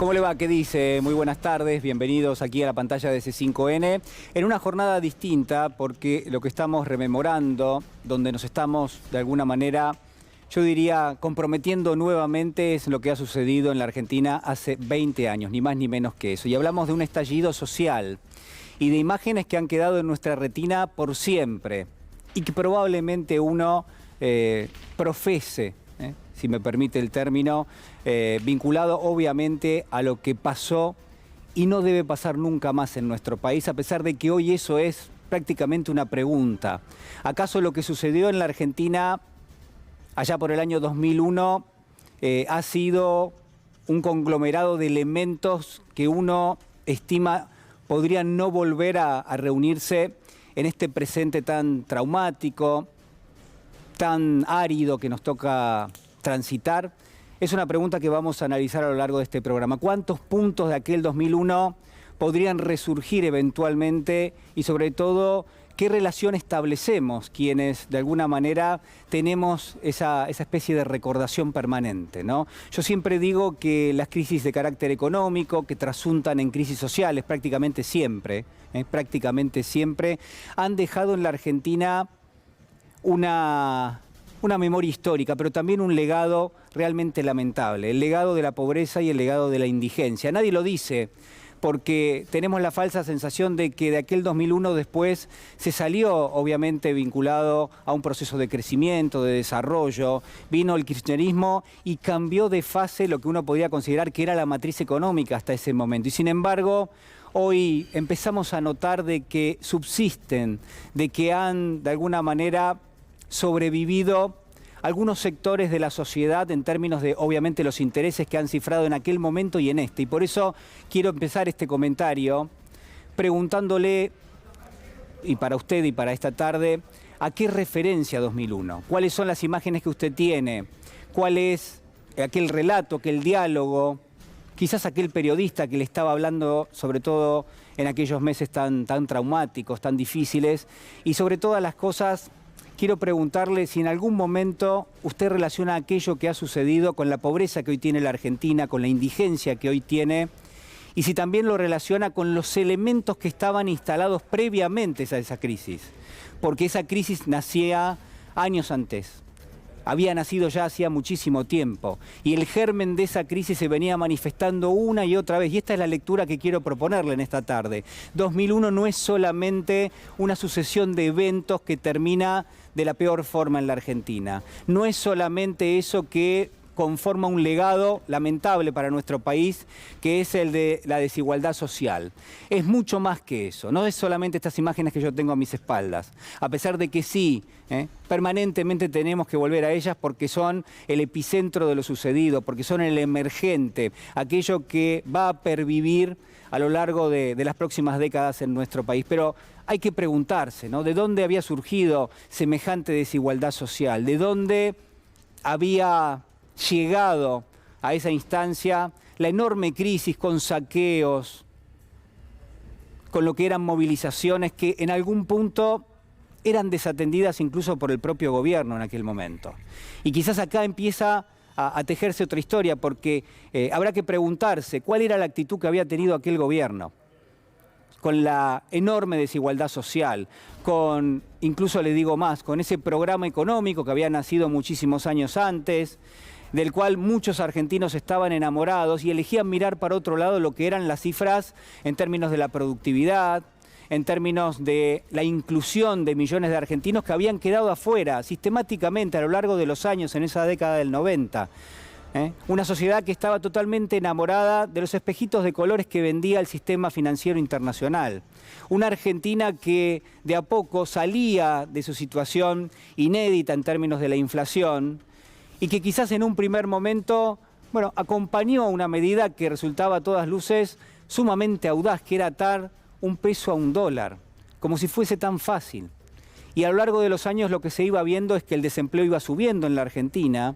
¿Cómo le va? ¿Qué dice? Muy buenas tardes, bienvenidos aquí a la pantalla de C5N. En una jornada distinta, porque lo que estamos rememorando, donde nos estamos de alguna manera, yo diría, comprometiendo nuevamente es lo que ha sucedido en la Argentina hace 20 años, ni más ni menos que eso. Y hablamos de un estallido social y de imágenes que han quedado en nuestra retina por siempre y que probablemente uno profese, si me permite el término, vinculado obviamente a lo que pasó y no debe pasar nunca más en nuestro país, a pesar de que hoy eso es prácticamente una pregunta. ¿Acaso lo que sucedió en la Argentina allá por el año 2001 ha sido un conglomerado de elementos que uno estima podrían no volver a reunirse en este presente tan traumático, tan árido que nos toca transitar? Es una pregunta que vamos a analizar a lo largo de este programa. ¿Cuántos puntos de aquel 2001 podrían resurgir eventualmente? Y sobre todo, ¿qué relación establecemos quienes de alguna manera tenemos esa especie de recordación permanente, ¿no? Yo siempre digo que las crisis de carácter económico, que trasuntan en crisis sociales prácticamente siempre, han dejado en la Argentina una memoria histórica, pero también un legado realmente lamentable, el legado de la pobreza y el legado de la indigencia. Nadie lo dice porque tenemos la falsa sensación de que de aquel 2001 después se salió, obviamente, vinculado a un proceso de crecimiento, de desarrollo, vino el kirchnerismo y cambió de fase lo que uno podía considerar que era la matriz económica hasta ese momento. Y sin embargo, hoy empezamos a notar de que subsisten, de que han, de alguna manera, sobrevivido algunos sectores de la sociedad en términos de, obviamente, los intereses que han cifrado en aquel momento y en este. Y por eso quiero empezar este comentario preguntándole, y para usted y para esta tarde, ¿a qué referencia 2001? ¿Cuáles son las imágenes que usted tiene? ¿Cuál es aquel relato, aquel diálogo? Quizás aquel periodista que le estaba hablando, sobre todo en aquellos meses tan traumáticos, tan difíciles, y sobre todas las cosas, quiero preguntarle si en algún momento usted relaciona aquello que ha sucedido con la pobreza que hoy tiene la Argentina, con la indigencia que hoy tiene, y si también lo relaciona con los elementos que estaban instalados previamente a esa crisis, porque esa crisis nacía años antes. Había nacido ya hacía muchísimo tiempo y el germen de esa crisis se venía manifestando una y otra vez. Y esta es la lectura que quiero proponerle en esta tarde. 2001 no es solamente una sucesión de eventos que termina de la peor forma en la Argentina. No es solamente eso que conforma un legado lamentable para nuestro país, que es el de la desigualdad social. Es mucho más que eso, no es solamente estas imágenes que yo tengo a mis espaldas, a pesar de que sí, permanentemente tenemos que volver a ellas porque son el epicentro de lo sucedido, porque son el emergente, aquello que va a pervivir a lo largo de las próximas décadas en nuestro país. Pero hay que preguntarse, ¿no? ¿De dónde había surgido semejante desigualdad social? ¿De dónde había llegado a esa instancia la enorme crisis con saqueos, con lo que eran movilizaciones que en algún punto eran desatendidas incluso por el propio gobierno en aquel momento? Y quizás acá empieza a tejerse otra historia, porque habrá que preguntarse cuál era la actitud que había tenido aquel gobierno con la enorme desigualdad social, con, incluso le digo más, con ese programa económico que había nacido muchísimos años antes, del cual muchos argentinos estaban enamorados y elegían mirar para otro lado lo que eran las cifras en términos de la productividad, en términos de la inclusión de millones de argentinos que habían quedado afuera sistemáticamente a lo largo de los años en esa década del 90. Una sociedad que estaba totalmente enamorada de los espejitos de colores que vendía el sistema financiero internacional. Una Argentina que de a poco salía de su situación inédita en términos de la inflación, y que quizás en un primer momento, acompañó una medida que resultaba a todas luces sumamente audaz, que era atar un peso a un dólar, como si fuese tan fácil. Y a lo largo de los años lo que se iba viendo es que el desempleo iba subiendo en la Argentina,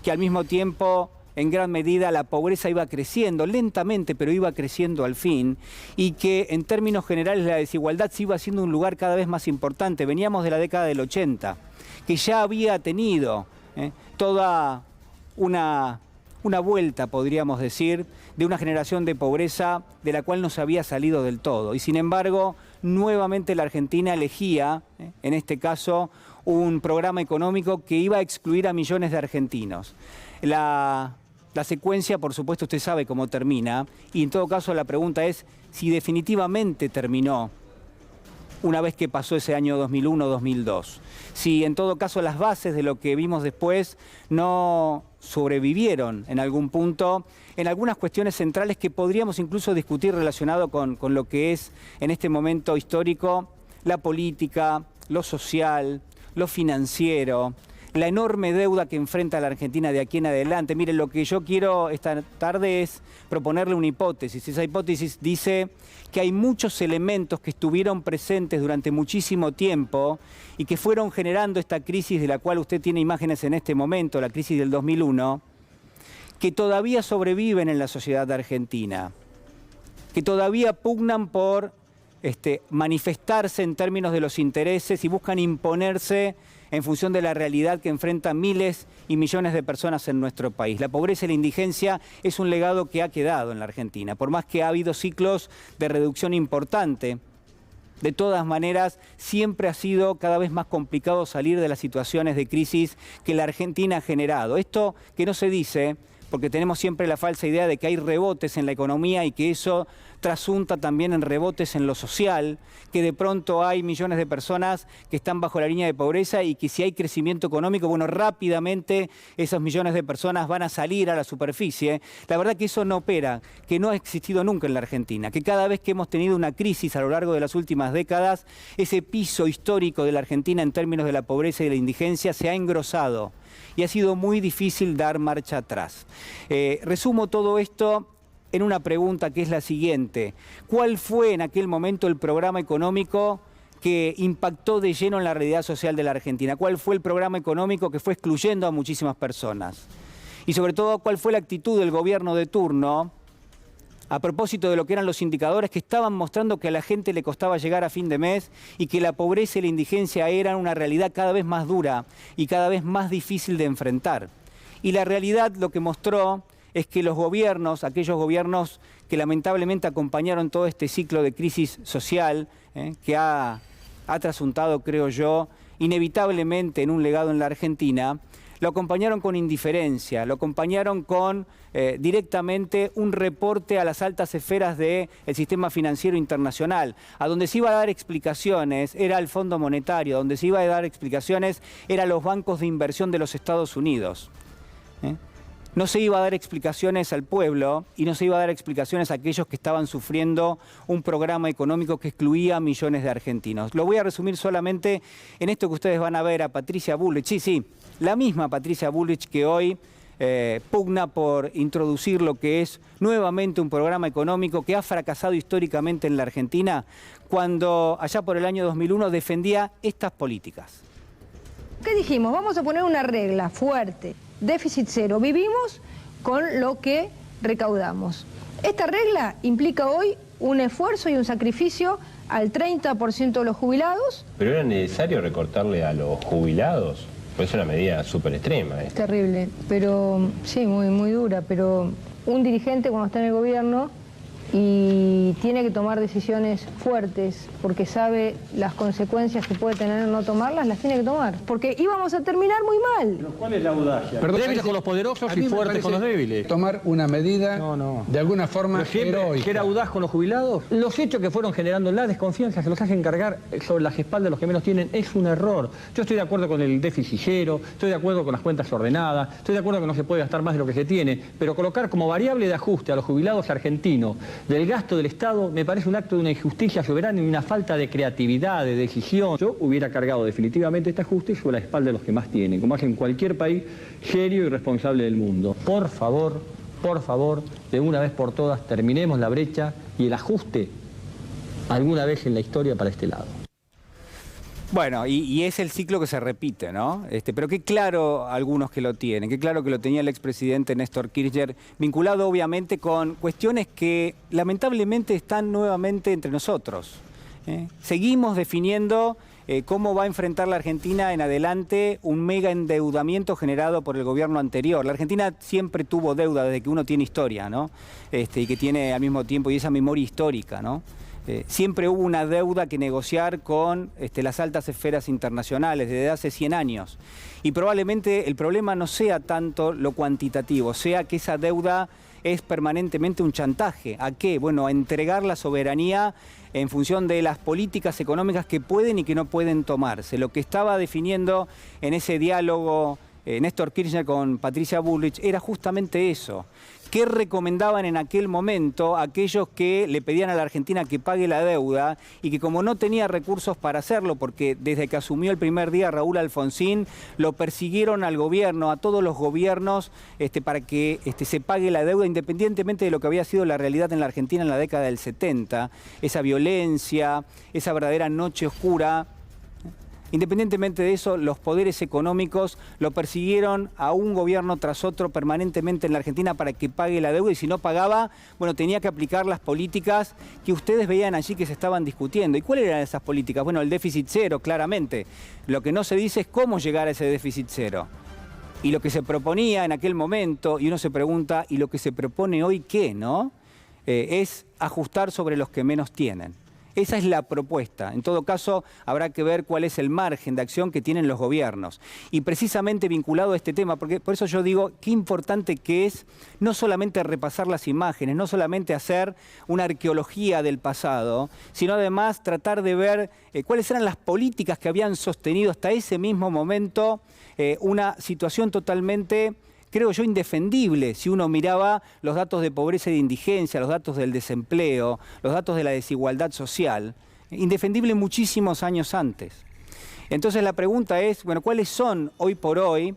que al mismo tiempo, en gran medida, la pobreza iba creciendo, lentamente, pero iba creciendo al fin, y que en términos generales la desigualdad se iba haciendo un lugar cada vez más importante. Veníamos de la década del 80, que ya había tenido toda una una vuelta, podríamos decir, de una generación de pobreza de la cual no se había salido del todo. Y sin embargo, nuevamente la Argentina elegía, en este caso, un programa económico que iba a excluir a millones de argentinos. La secuencia, por supuesto, usted sabe cómo termina, y en todo caso la pregunta es si definitivamente terminó una vez que pasó ese año 2001-2002. Si en todo caso las bases de lo que vimos después no sobrevivieron en algún punto, en algunas cuestiones centrales que podríamos incluso discutir relacionado con lo que es en este momento histórico la política, lo social, lo financiero, la enorme deuda que enfrenta la Argentina de aquí en adelante. Miren, lo que yo quiero esta tarde es proponerle una hipótesis. Esa hipótesis dice que hay muchos elementos que estuvieron presentes durante muchísimo tiempo y que fueron generando esta crisis de la cual usted tiene imágenes en este momento, la crisis del 2001, que todavía sobreviven en la sociedad argentina, que todavía pugnan por manifestarse en términos de los intereses y buscan imponerse en función de la realidad que enfrentan miles y millones de personas en nuestro país. La pobreza y la indigencia es un legado que ha quedado en la Argentina, por más que ha habido ciclos de reducción importante. De todas maneras, siempre ha sido cada vez más complicado salir de las situaciones de crisis que la Argentina ha generado. Esto que no se dice, porque tenemos siempre la falsa idea de que hay rebotes en la economía y que eso trasunta también en rebotes en lo social, que de pronto hay millones de personas que están bajo la línea de pobreza y que si hay crecimiento económico, bueno, rápidamente esos millones de personas van a salir a la superficie. La verdad que eso no opera, que no ha existido nunca en la Argentina, que cada vez que hemos tenido una crisis a lo largo de las últimas décadas, ese piso histórico de la Argentina en términos de la pobreza y de la indigencia se ha engrosado y ha sido muy difícil dar marcha atrás. Resumo todo esto en una pregunta que es la siguiente. ¿Cuál fue en aquel momento el programa económico que impactó de lleno en la realidad social de la Argentina? ¿Cuál fue el programa económico que fue excluyendo a muchísimas personas? Y sobre todo, ¿cuál fue la actitud del gobierno de turno a propósito de lo que eran los indicadores que estaban mostrando que a la gente le costaba llegar a fin de mes y que la pobreza y la indigencia eran una realidad cada vez más dura y cada vez más difícil de enfrentar? Y la realidad lo que mostró es que los gobiernos, aquellos gobiernos que lamentablemente acompañaron todo este ciclo de crisis social, que ha trasuntado, creo yo, inevitablemente en un legado en la Argentina, lo acompañaron con indiferencia, lo acompañaron con directamente un reporte a las altas esferas del sistema financiero internacional. A donde se iba a dar explicaciones era el Fondo Monetario, donde se iba a dar explicaciones eran los bancos de inversión de los Estados Unidos. No se iba a dar explicaciones al pueblo y no se iba a dar explicaciones a aquellos que estaban sufriendo un programa económico que excluía a millones de argentinos. Lo voy a resumir solamente en esto que ustedes van a ver a Patricia Bullrich. Sí, la misma Patricia Bullrich que hoy pugna por introducir lo que es nuevamente un programa económico que ha fracasado históricamente en la Argentina, cuando allá por el año 2001 defendía estas políticas. ¿Qué dijimos? Vamos a poner una regla fuerte. Déficit cero. Vivimos con lo que recaudamos. Esta regla implica hoy un esfuerzo y un sacrificio al 30% de los jubilados. ¿Pero era necesario recortarle a los jubilados? Pues es una medida súper extrema. Terrible, pero sí, muy dura. Pero un dirigente cuando está en el gobierno y tiene que tomar decisiones fuertes porque sabe las consecuencias que puede tener no tomarlas, las tiene que tomar. Porque íbamos a terminar muy mal. ¿Pero cuál es la audacia? Débiles con los poderosos y fuertes con los débiles. Tomar una medida de alguna forma heroica. ¿Ser audaz con los jubilados? Los hechos que fueron generando la desconfianza, se los hacen cargar sobre las espaldas de los que menos tienen, es un error. Yo estoy de acuerdo con el déficit cero, estoy de acuerdo con las cuentas ordenadas, estoy de acuerdo que no se puede gastar más de lo que se tiene, pero colocar como variable de ajuste a los jubilados argentinos del gasto del Estado me parece un acto de una injusticia soberana y una falta de creatividad, de decisión. Yo hubiera cargado definitivamente este ajuste sobre la espalda de los que más tienen, como hacen cualquier país serio y responsable del mundo. Por favor, de una vez por todas, terminemos la brecha y el ajuste alguna vez en la historia para este lado. Bueno, y es el ciclo que se repite, ¿no? Pero qué claro algunos que lo tienen, qué claro que lo tenía el expresidente Néstor Kirchner, vinculado obviamente con cuestiones que lamentablemente están nuevamente entre nosotros. Seguimos definiendo cómo va a enfrentar la Argentina en adelante un mega endeudamiento generado por el gobierno anterior. La Argentina siempre tuvo deuda desde que uno tiene historia, ¿no? Y que tiene al mismo tiempo y esa memoria histórica, ¿no? Siempre hubo una deuda que negociar con las altas esferas internacionales desde hace 100 años. Y probablemente el problema no sea tanto lo cuantitativo, sea que esa deuda es permanentemente un chantaje. ¿A qué? Bueno, a entregar la soberanía en función de las políticas económicas que pueden y que no pueden tomarse. Lo que estaba definiendo en ese diálogo Néstor Kirchner con Patricia Bullrich era justamente eso. ¿Qué recomendaban en aquel momento aquellos que le pedían a la Argentina que pague la deuda y que como no tenía recursos para hacerlo, porque desde que asumió el primer día Raúl Alfonsín, lo persiguieron al gobierno, a todos los gobiernos, para que se pague la deuda independientemente de lo que había sido la realidad en la Argentina en la década del 70, esa violencia, esa verdadera noche oscura? Independientemente de eso, los poderes económicos lo persiguieron a un gobierno tras otro permanentemente en la Argentina para que pague la deuda y si no pagaba, bueno, tenía que aplicar las políticas que ustedes veían allí que se estaban discutiendo. ¿Y cuáles eran esas políticas? Bueno, el déficit cero, claramente. Lo que no se dice es cómo llegar a ese déficit cero. Y lo que se proponía en aquel momento, y uno se pregunta, ¿y lo que se propone hoy qué, no? Es ajustar sobre los que menos tienen. Esa es la propuesta. En todo caso, habrá que ver cuál es el margen de acción que tienen los gobiernos. Y precisamente vinculado a este tema, porque por eso yo digo qué importante que es no solamente repasar las imágenes, no solamente hacer una arqueología del pasado, sino además tratar de ver cuáles eran las políticas que habían sostenido hasta ese mismo momento una situación totalmente, creo yo, indefendible si uno miraba los datos de pobreza y de indigencia, los datos del desempleo, los datos de la desigualdad social, indefendible muchísimos años antes. Entonces la pregunta es, bueno, ¿cuáles son hoy por hoy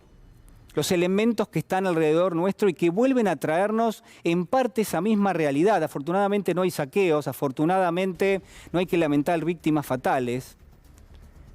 los elementos que están alrededor nuestro y que vuelven a traernos en parte esa misma realidad? Afortunadamente no hay saqueos, afortunadamente no hay que lamentar víctimas fatales,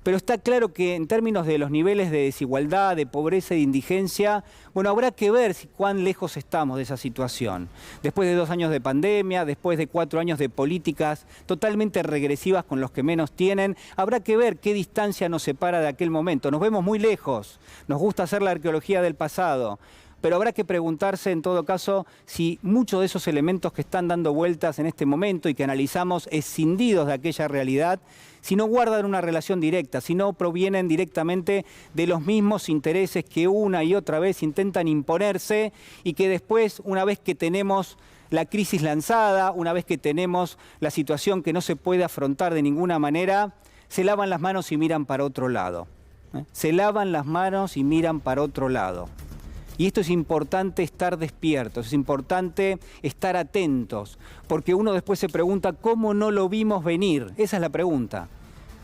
pero está claro que en términos de los niveles de desigualdad, de pobreza y de indigencia, bueno, habrá que ver cuán lejos estamos de esa situación. Después de 2 años de pandemia, después de 4 años de políticas totalmente regresivas con los que menos tienen, habrá que ver qué distancia nos separa de aquel momento. Nos vemos muy lejos, nos gusta hacer la arqueología del pasado, pero habrá que preguntarse en todo caso si muchos de esos elementos que están dando vueltas en este momento y que analizamos escindidos de aquella realidad, si no guardan una relación directa, si no provienen directamente de los mismos intereses que una y otra vez intentan imponerse y que después, una vez que tenemos la crisis lanzada, una vez que tenemos la situación que no se puede afrontar de ninguna manera, se lavan las manos y miran para otro lado. Se lavan las manos y miran para otro lado. Y esto es importante estar despiertos, es importante estar atentos, porque uno después se pregunta ¿cómo no lo vimos venir? Esa es la pregunta.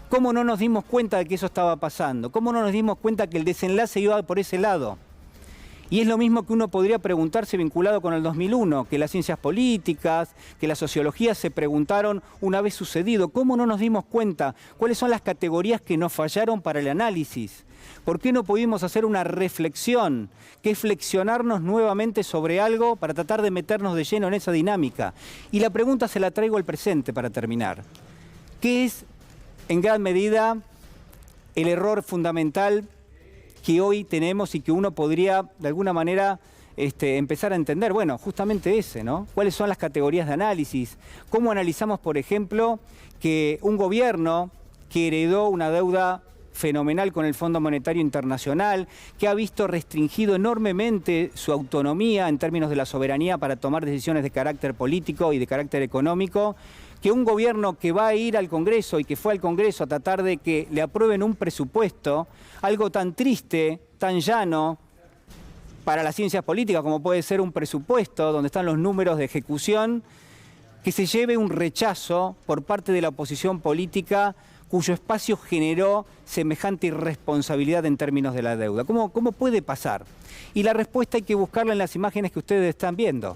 ¿Cómo no nos dimos cuenta de que eso estaba pasando? ¿Cómo no nos dimos cuenta que el desenlace iba por ese lado? Y es lo mismo que uno podría preguntarse vinculado con el 2001, que las ciencias políticas, que la sociología se preguntaron una vez sucedido, ¿cómo no nos dimos cuenta? ¿Cuáles son las categorías que nos fallaron para el análisis? ¿Por qué no pudimos hacer una reflexión, que es flexionarnos nuevamente sobre algo para tratar de meternos de lleno en esa dinámica? Y la pregunta se la traigo al presente para terminar. ¿Qué es, en gran medida, el error fundamental que hoy tenemos y que uno podría, de alguna manera, empezar a entender? Bueno, justamente ese, ¿no? ¿Cuáles son las categorías de análisis? ¿Cómo analizamos, por ejemplo, que un gobierno que heredó una deuda fenomenal con el Fondo Monetario Internacional, que ha visto restringido enormemente su autonomía en términos de la soberanía para tomar decisiones de carácter político y de carácter económico, que un gobierno que va a ir al Congreso y que fue al Congreso a tratar de que le aprueben un presupuesto, algo tan triste, tan llano para las ciencias políticas como puede ser un presupuesto donde están los números de ejecución, que se lleve un rechazo por parte de la oposición política cuyo espacio generó semejante irresponsabilidad en términos de la deuda. ¿Cómo puede pasar? Y la respuesta hay que buscarla en las imágenes que ustedes están viendo.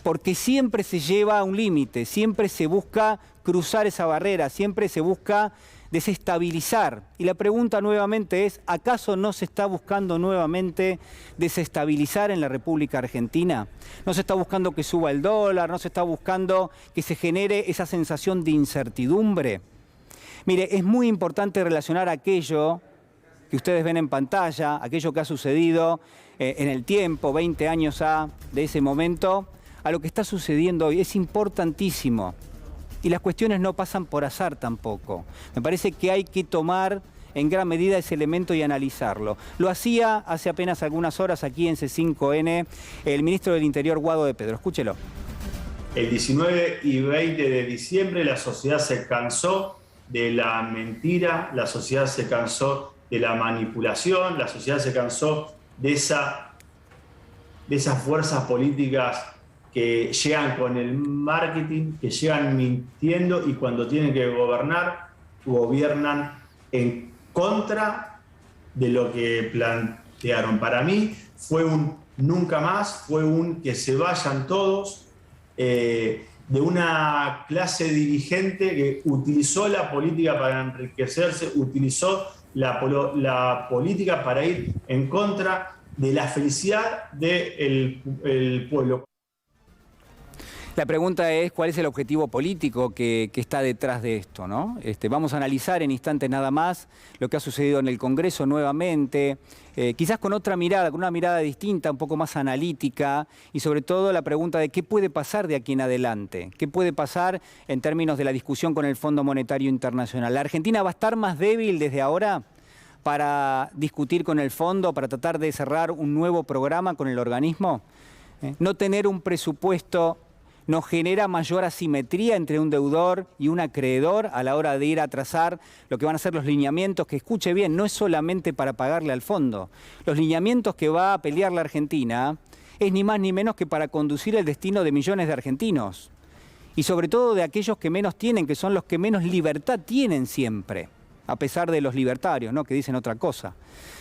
Porque siempre se lleva a un límite, siempre se busca cruzar esa barrera, siempre se busca desestabilizar. Y la pregunta nuevamente es, ¿acaso no se está buscando nuevamente desestabilizar en la República Argentina? ¿No se está buscando que suba el dólar? ¿No se está buscando que se genere esa sensación de incertidumbre? Mire, es muy importante relacionar aquello que ustedes ven en pantalla, aquello que ha sucedido en el tiempo, 20 años de ese momento, a lo que está sucediendo hoy. Es importantísimo. Y las cuestiones no pasan por azar tampoco. Me parece que hay que tomar en gran medida ese elemento y analizarlo. Lo hacía hace apenas algunas horas aquí en C5N el ministro del Interior, Guado de Pedro. Escúchelo. El 19 y 20 de diciembre la sociedad se cansó de la mentira, la sociedad se cansó de la manipulación, la sociedad se cansó de esas fuerzas políticas que llegan con el marketing, que llegan mintiendo y cuando tienen que gobernar, gobiernan en contra de lo que plantearon. Para mí fue un nunca más, fue un que se vayan todos, de una clase dirigente que utilizó la política para enriquecerse, utilizó la política para ir en contra de la felicidad del pueblo. La pregunta es, ¿cuál es el objetivo político que está detrás de esto, ¿no? Vamos a analizar en instantes nada más lo que ha sucedido en el Congreso nuevamente, quizás con otra mirada, con una mirada distinta, un poco más analítica, y sobre todo la pregunta de qué puede pasar de aquí en adelante, qué puede pasar en términos de la discusión con el Fondo Monetario Internacional. ¿La Argentina va a estar más débil desde ahora para discutir con el fondo, para tratar de cerrar un nuevo programa con el organismo? No tener un presupuesto nos genera mayor asimetría entre un deudor y un acreedor a la hora de ir a trazar lo que van a ser los lineamientos, que escuche bien, no es solamente para pagarle al fondo. Los lineamientos que va a pelear la Argentina es ni más ni menos que para conducir el destino de millones de argentinos. Y sobre todo de aquellos que menos tienen, que son los que menos libertad tienen siempre, a pesar de los libertarios, ¿no?, que dicen otra cosa.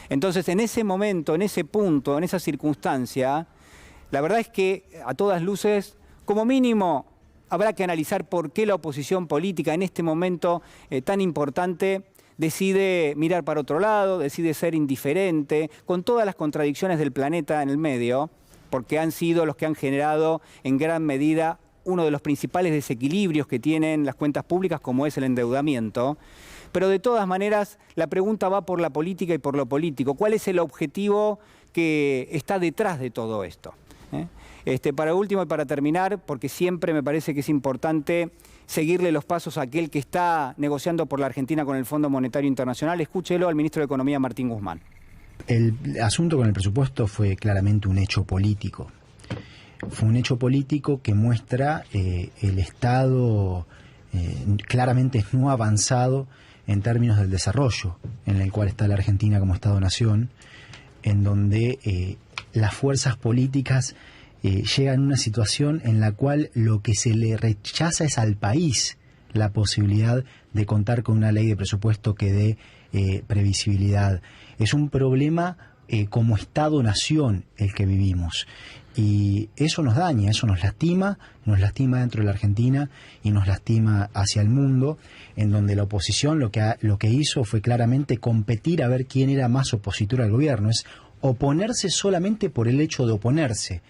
Entonces, en ese momento, en ese punto, en esa circunstancia, la verdad es que a todas luces, como mínimo, habrá que analizar por qué la oposición política en este momento tan importante decide mirar para otro lado, decide ser indiferente, con todas las contradicciones del planeta en el medio, porque han sido los que han generado en gran medida uno de los principales desequilibrios que tienen las cuentas públicas, como es el endeudamiento. Pero de todas maneras, la pregunta va por la política y por lo político. ¿Cuál es el objetivo que está detrás de todo esto? Para último y para terminar, porque siempre me parece que es importante seguirle los pasos a aquel que está negociando por la Argentina con el Fondo Monetario Internacional, escúchelo al ministro de Economía, Martín Guzmán. El asunto con el presupuesto fue claramente un hecho político. Fue un hecho político que muestra el Estado claramente no avanzado en términos del desarrollo en el cual está la Argentina como Estado-nación, en donde las fuerzas políticas llegan a una situación en la cual lo que se le rechaza es al país la posibilidad de contar con una ley de presupuesto que dé previsibilidad. Es un problema como Estado-nación el que vivimos. Y eso nos daña, eso nos lastima dentro de la Argentina y nos lastima hacia el mundo, en donde la oposición lo que hizo fue claramente competir a ver quién era más opositor al gobierno, es oponerse solamente por el hecho de oponerse.